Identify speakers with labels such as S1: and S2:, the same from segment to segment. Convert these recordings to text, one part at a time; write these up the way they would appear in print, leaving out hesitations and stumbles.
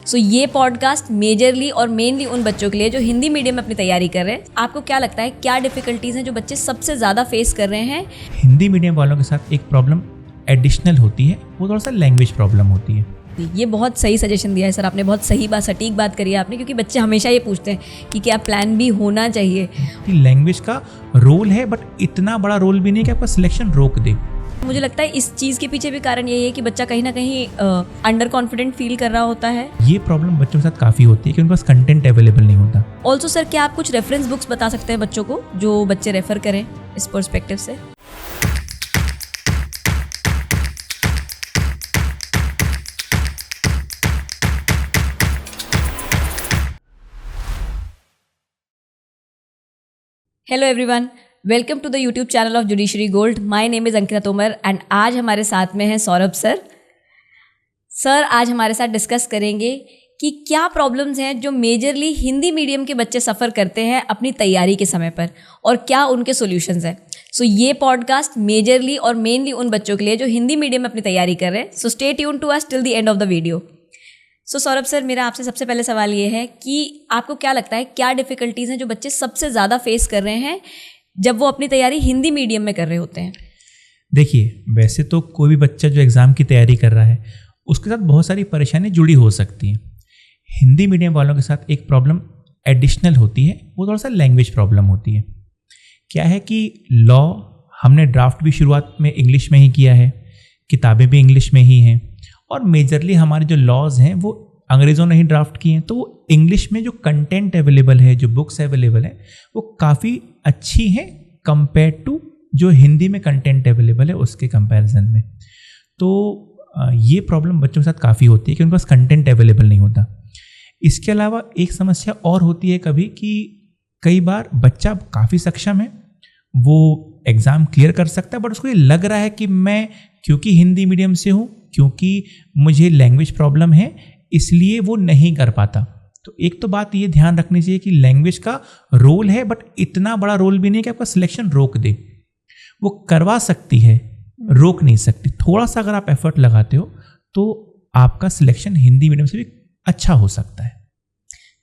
S1: सो ये podcast majorly और mainly उन बच्चों के लिए जो हिंदी मीडियम में अपनी तैयारी कर रहे हैं। आपको क्या लगता है क्या डिफ़िकल्टीज़ हैं जो बच्चे सबसे ज़्यादा फेस कर रहे हैं?
S2: हिंदी मीडियम वालों के साथ एक प्रॉब्लम एडिशनल होती है, वो थोड़ा सा लैंग्वेज प्रॉब्लम होती है।
S1: ये बहुत सही सजेशन दिया है सर आपने, बहुत सही बात, सटीक बात करी है आपने, क्योंकि बच्चे हमेशा ये पूछते हैं कि क्या प्लान बी होना चाहिए।
S2: लैंग्वेज का रोल है, बट इतना बड़ा रोल भी नहीं कि आपका सिलेक्शन रोक दे।
S1: मुझे लगता है इस चीज़ के पीछे भी कारण यही है कि बच्चा कहीं ना कहीं अंडर कॉन्फिडेंट फील कर रहा होता है।
S2: ये प्रॉब्लम बच्चों के साथ काफ़ी होती है कि उनके पास कंटेंट अवेलेबल नहीं होता।
S1: ऑल्सो सर, क्या आप कुछ रेफरेंस बुक्स बता सकते हैं बच्चों को जो बच्चे रेफर करें इस पर्सपेक्टिव से? Hello everyone, welcome to the YouTube channel of judiciary gold. My name is Ankita Tomar and आज हमारे साथ में हैं सौरभ सर। सर आज हमारे साथ डिस्कस करेंगे कि क्या प्रॉब्लम्स हैं जो मेजरली हिंदी मीडियम के बच्चे सफ़र करते हैं अपनी तैयारी के समय पर और क्या उनके सॉल्यूशंस हैं। सो ये पॉडकास्ट मेजरली और मेनली उन बच्चों के लिए जो हिंदी मीडियम में अपनी तैयारी कर रहे हैं। So stay tune to us till the end of the video. So Saurabh sir, मेरा आपसे सबसे पहले सवाल ये है कि आपको क्या लगता है क्या डिफ़िकल्टीज़ हैं जो बच्चे सबसे ज़्यादा फेस कर रहे हैं जब वो अपनी तैयारी हिंदी मीडियम में कर रहे होते हैं?
S2: देखिए, वैसे तो कोई भी बच्चा जो एग्ज़ाम की तैयारी कर रहा है उसके साथ बहुत सारी परेशानी जुड़ी हो सकती हैं। हिंदी मीडियम वालों के साथ एक प्रॉब्लम एडिशनल होती है, वो थोड़ा सा लैंग्वेज प्रॉब्लम होती है। क्या है कि लॉ हमने ड्राफ्ट भी शुरुआत में इंग्लिश में ही किया है, किताबें भी इंग्लिश में ही हैं, और मेजरली हमारे जो लॉज हैं वो अंग्रेज़ों ने ही ड्राफ्ट किए हैं। तो वो इंग्लिश में जो कंटेंट अवेलेबल है, जो बुक्स अवेलेबल है, वो काफ़ी अच्छी हैं कंपेयर टू जो हिंदी में कंटेंट अवेलेबल है उसके कंपैरिजन में। तो ये प्रॉब्लम बच्चों के साथ काफ़ी होती है कि उनके पास कंटेंट अवेलेबल नहीं होता। इसके अलावा एक समस्या और होती है कभी कि कई बार बच्चा काफ़ी सक्षम है, वो एग्ज़ाम क्लियर कर सकता है, बट उसको ये लग रहा है कि मैं क्योंकि हिंदी मीडियम से हूँ, क्योंकि मुझे लैंग्वेज प्रॉब्लम है, इसलिए वो नहीं कर पाता। तो एक तो बात ये ध्यान रखनी चाहिए कि लैंग्वेज का रोल है, बट इतना बड़ा रोल भी नहीं कि आपका सिलेक्शन रोक दे। वो करवा सकती है, रोक नहीं सकती। थोड़ा सा अगर आप एफर्ट लगाते हो तो आपका सिलेक्शन हिंदी मीडियम से भी अच्छा हो सकता है।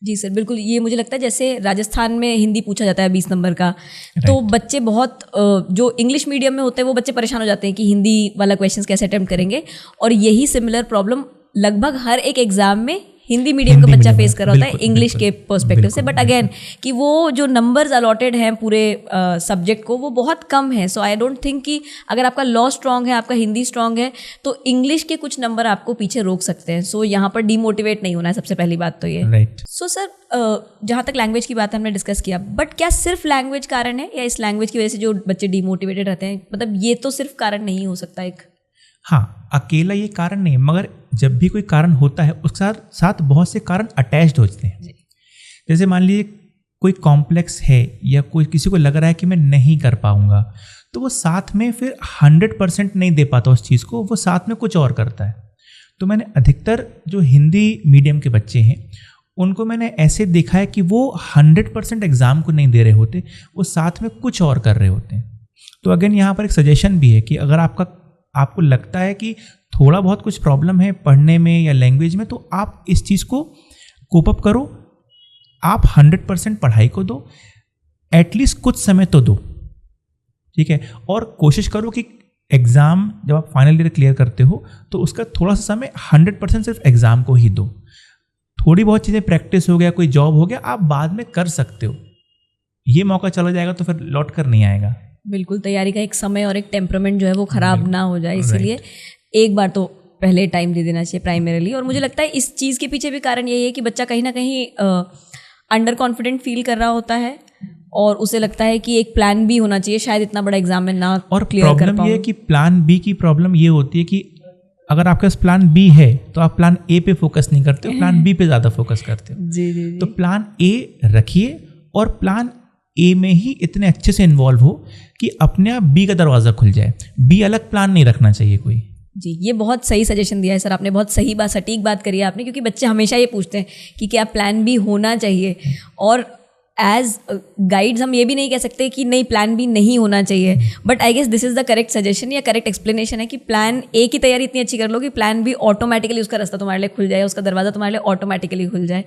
S1: जी सर, बिल्कुल। ये मुझे लगता है जैसे राजस्थान में हिंदी पूछा जाता है 20 नंबर का, तो बच्चे बहुत जो इंग्लिश मीडियम में होते हैं वो बच्चे परेशान हो जाते हैं कि हिंदी वाला क्वेश्चंस कैसे अटेम्प्ट करेंगे, और यही सिमिलर प्रॉब्लम लगभग हर एक एग्जाम में हिंदी मीडियम का बच्चा फेस कर रहा होता है इंग्लिश के पर्सपेक्टिव से। बट अगेन कि वो जो नंबर्स अलॉटेड हैं पूरे सब्जेक्ट को वो बहुत कम है। सो आई डोंट थिंक कि अगर आपका लॉ स्ट्रॉन्ग है, आपका हिंदी स्ट्रॉन्ग है, तो इंग्लिश के कुछ नंबर आपको पीछे रोक सकते हैं। सो यहाँ पर डीमोटिवेट नहीं होना है, सबसे पहली बात तो ये।
S2: राइट।
S1: सो सर, जहाँ तक लैंग्वेज की बात हमने डिस्कस किया, बट क्या सिर्फ लैंग्वेज कारण है या इस लैंग्वेज की वजह से जो बच्चे डीमोटिवेटेड रहते हैं, मतलब ये तो सिर्फ कारण नहीं हो सकता एक?
S2: हाँ, अकेला ये कारण नहीं, मगर जब भी कोई कारण होता है उसके साथ साथ बहुत से कारण अटैच्ड होते हैं। जैसे मान लीजिए कोई कॉम्प्लेक्स है या कोई किसी को लग रहा है कि मैं नहीं कर पाऊंगा, तो वो साथ में फिर 100% नहीं दे पाता उस चीज़ को, वो साथ में कुछ और करता है। तो मैंने अधिकतर जो हिंदी मीडियम के बच्चे हैं उनको मैंने ऐसे देखा है कि वो 100% एग्ज़ाम को नहीं दे रहे होते, वो साथ में कुछ और कर रहे होते हैं। तो अगेन यहाँ पर एक सजेशन भी है कि अगर आपको लगता है कि थोड़ा बहुत कुछ प्रॉब्लम है पढ़ने में या लैंग्वेज में, तो आप इस चीज़ को कोप अप करो। आप 100% पढ़ाई को दो, एटलीस्ट कुछ समय तो दो, ठीक है। और कोशिश करो कि एग्ज़ाम जब आप फाइनल ईयर क्लियर करते हो तो उसका थोड़ा सा समय 100% सिर्फ एग्ज़ाम को ही दो। थोड़ी बहुत चीज़ें प्रैक्टिस हो गया, कोई जॉब हो गया, आप बाद में कर सकते हो। ये मौका चला जाएगा तो फिर लौट कर नहीं आएगा।
S1: बिल्कुल, तैयारी का एक समय और एक टेम्परामेंट जो है वो ख़राब ना हो जाए, इसीलिए एक बार तो पहले टाइम दे देना चाहिए प्राइमरीली। और मुझे लगता है इस चीज़ के पीछे भी कारण यही है कि बच्चा कहीं ना कहीं अंडर कॉन्फिडेंट फील कर रहा होता है और उसे लगता है कि एक प्लान बी होना चाहिए, शायद इतना बड़ा एग्जाम में ना और क्लियर कर पाऊँ।
S2: ये है कि प्लान बी की प्रॉब्लम ये होती है कि अगर आपके पास प्लान बी है तो आप प्लान ए पे फोकस नहीं करते हो, प्लान बी पे ज़्यादा फोकस करते हो।
S1: जी।
S2: तो प्लान ए रखिए और प्लान ए में ही इतने अच्छे से इन्वॉल्व हो कि अपने आप बी का दरवाज़ा खुल जाए। बी अलग प्लान नहीं रखना चाहिए कोई।
S1: जी, ये बहुत सही सजेशन दिया है सर आपने, बहुत सही बात, सटीक बात करी है आपने, क्योंकि बच्चे हमेशा ये पूछते हैं कि क्या प्लान बी होना चाहिए। और एज गाइड्स हम ये भी नहीं कह सकते कि नहीं प्लान बी नहीं होना चाहिए, but I guess this is the correct suggestion या करेक्ट एक्सप्लेनेशन है कि प्लान ए की तैयारी इतनी अच्छी कर लो कि प्लान बी ऑटोमेटिकली उसका रास्ता तुम्हारे लिए खुल जाए, उसका दरवाज़ा तुम्हारे लिए ऑटोमेटिकली खुल जाए।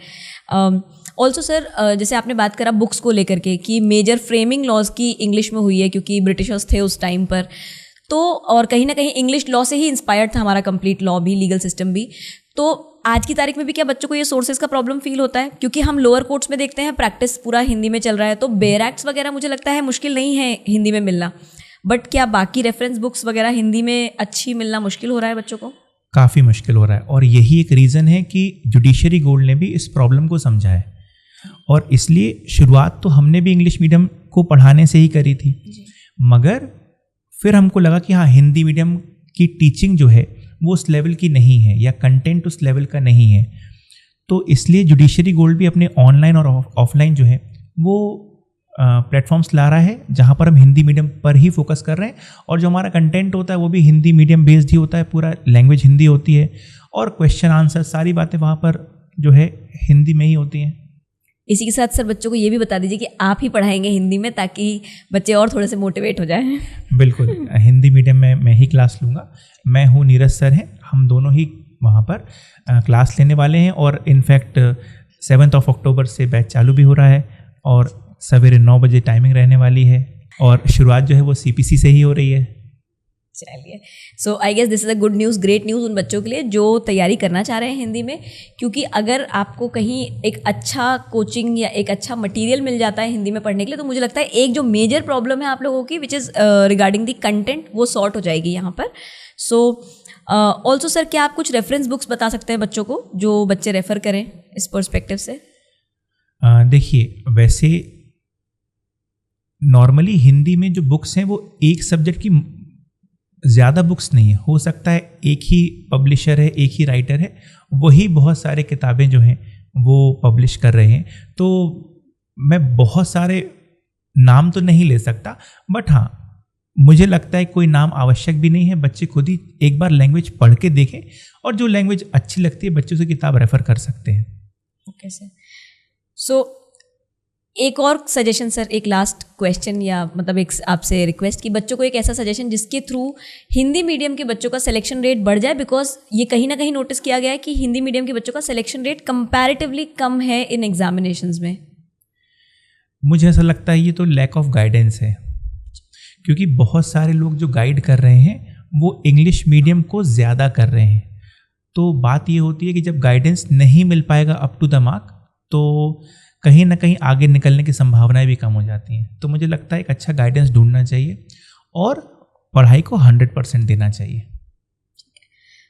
S1: ऑल्सो सर, जैसे आपने बात करा बुक्स को लेकर के कि मेजर फ्रेमिंग लॉज की इंग्लिश में हुई है क्योंकि ब्रिटिशर्स थे उस टाइम पर, तो और कहीं ना कहीं इंग्लिश लॉ से ही इंस्पायर्ड था हमारा कंप्लीट लॉ भी, लीगल सिस्टम भी। तो आज की तारीख में भी क्या बच्चों को ये सोर्सेज का प्रॉब्लम फील होता है? क्योंकि हम लोअर कोर्ट्स में देखते हैं प्रैक्टिस पूरा हिंदी में चल रहा है, तो बेयर एक्ट्स वगैरह मुझे लगता है मुश्किल नहीं है हिंदी में मिलना, बट क्या बाकी रेफरेंस बुक्स वगैरह हिंदी में अच्छी मिलना मुश्किल हो रहा है बच्चों को?
S2: काफ़ी मुश्किल हो रहा है, और यही एक रीज़न है कि जुडिशरी गोल्ड ने भी इस प्रॉब्लम को समझा है, और इसलिए शुरुआत तो हमने भी इंग्लिश मीडियम को पढ़ाने से ही करी थी, मगर फिर हमको लगा कि हाँ, हिंदी मीडियम की टीचिंग जो है वो उस लेवल की नहीं है या कंटेंट उस लेवल का नहीं है, तो इसलिए जुडिशरी गोल्ड भी अपने ऑनलाइन और ऑफलाइन जो है वो प्लेटफॉर्म्स ला रहा है जहाँ पर हम हिंदी मीडियम पर ही फोकस कर रहे हैं, और जो हमारा कंटेंट होता है वो भी हिंदी मीडियम बेस्ड ही होता है, पूरा लैंग्वेज हिंदी होती है, और क्वेश्चन आंसर सारी बातें वहाँ पर जो है हिंदी में ही होती हैं।
S1: इसी के साथ सर बच्चों को ये भी बता दीजिए कि आप ही पढ़ाएंगे हिंदी में ताकि बच्चे और थोड़े से मोटिवेट हो जाएं। बिल्कुल,
S2: हिंदी मीडियम में मैं ही क्लास लूँगा, मैं हूँ, नीरज सर हैं, हम दोनों ही वहाँ पर क्लास लेने वाले हैं, और इनफैक्ट 7 अक्टूबर से बैच चालू भी हो रहा है, और सवेरे 9 बजे टाइमिंग रहने वाली है, और शुरुआत जो है वो CPC से ही हो रही है।
S1: चलिए, so I guess this is a good news, great news उन बच्चों के लिए जो तैयारी करना चाह रहे हैं हिंदी में, क्योंकि अगर आपको कहीं एक अच्छा कोचिंग या एक अच्छा मटेरियल मिल जाता है हिंदी में पढ़ने के लिए, तो मुझे लगता है एक जो मेजर प्रॉब्लम है आप लोगों की which is regarding the content, वो सॉर्ट हो जाएगी यहाँ पर। सो ऑल्सो सर, क्या आप कुछ रेफरेंस बुक्स बता सकते हैं बच्चों को जो बच्चे रेफ़र करें इस पर्सपेक्टिव से?
S2: देखिए, वैसे नॉर्मली हिंदी में जो बुक्स हैं वो एक सब्जेक्ट की ज़्यादा बुक्स नहीं है, हो सकता है एक ही पब्लिशर है, एक ही राइटर है, वही बहुत सारे किताबें जो हैं वो पब्लिश कर रहे हैं, तो मैं बहुत सारे नाम तो नहीं ले सकता, बट हाँ, मुझे लगता है कोई नाम आवश्यक भी नहीं है, बच्चे खुद ही एक बार लैंग्वेज पढ़ के देखें, और जो लैंग्वेज अच्छी लगती है बच्चों से किताब रेफ़र कर सकते हैं।
S1: ओके सर, सो एक और सजेशन सर, एक लास्ट क्वेश्चन या मतलब एक आपसे रिक्वेस्ट कि बच्चों को एक ऐसा सजेशन जिसके थ्रू हिंदी मीडियम के बच्चों का सिलेक्शन रेट बढ़ जाए, बिकॉज ये कहीं ना कहीं नोटिस किया गया है कि हिंदी मीडियम के बच्चों का सिलेक्शन रेट कंपैरेटिवली कम है इन एग्जामिनेशंस में।
S2: मुझे ऐसा लगता है ये तो लैक ऑफ गाइडेंस है, क्योंकि बहुत सारे लोग जो गाइड कर रहे हैं वो इंग्लिश मीडियम को ज़्यादा कर रहे हैं, तो बात ये होती है कि जब गाइडेंस नहीं मिल पाएगा अप टू द मार्क, तो कहीं ना कहीं आगे निकलने की संभावनाएं भी कम हो जाती हैं। तो मुझे लगता है एक अच्छा गाइडेंस ढूंढना चाहिए और पढ़ाई को 100% देना चाहिए।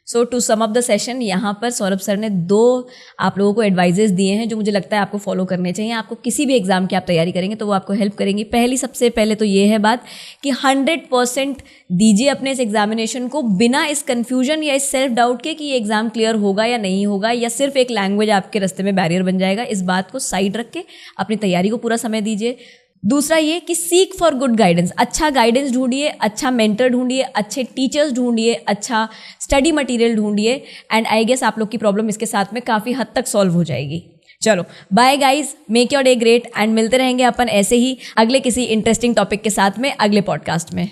S1: So to sum up the session, यहाँ पर सौरभ सर ने 2 आप लोगों को एडवाइजेस दिए हैं जो मुझे लगता है आपको फॉलो करने चाहिए। आपको किसी भी एग्जाम की आप तैयारी करेंगे तो वो आपको हेल्प करेंगी। सबसे पहले तो ये है बात कि 100% दीजिए अपने इस एग्जामिनेशन को, बिना इस कन्फ्यूजन या इस सेल्फ डाउट के कि ये एग्जाम क्लियर होगा या नहीं होगा, या सिर्फ एक लैंग्वेज आपके रास्ते में बैरियर बन जाएगा। इस बात को साइड रख के अपनी तैयारी को पूरा समय दीजिए। दूसरा ये कि सीक फॉर गुड गाइडेंस, अच्छा गाइडेंस ढूंढिए, अच्छा मेंटर ढूंढिए, अच्छे टीचर्स ढूंढिए, अच्छा स्टडी मटेरियल ढूंढिए, एंड आई गेस आप लोग की प्रॉब्लम इसके साथ में काफ़ी हद तक सॉल्व हो जाएगी। चलो bye guys, make your day great, and मिलते रहेंगे अपन ऐसे ही अगले किसी इंटरेस्टिंग टॉपिक के साथ में अगले पॉडकास्ट में।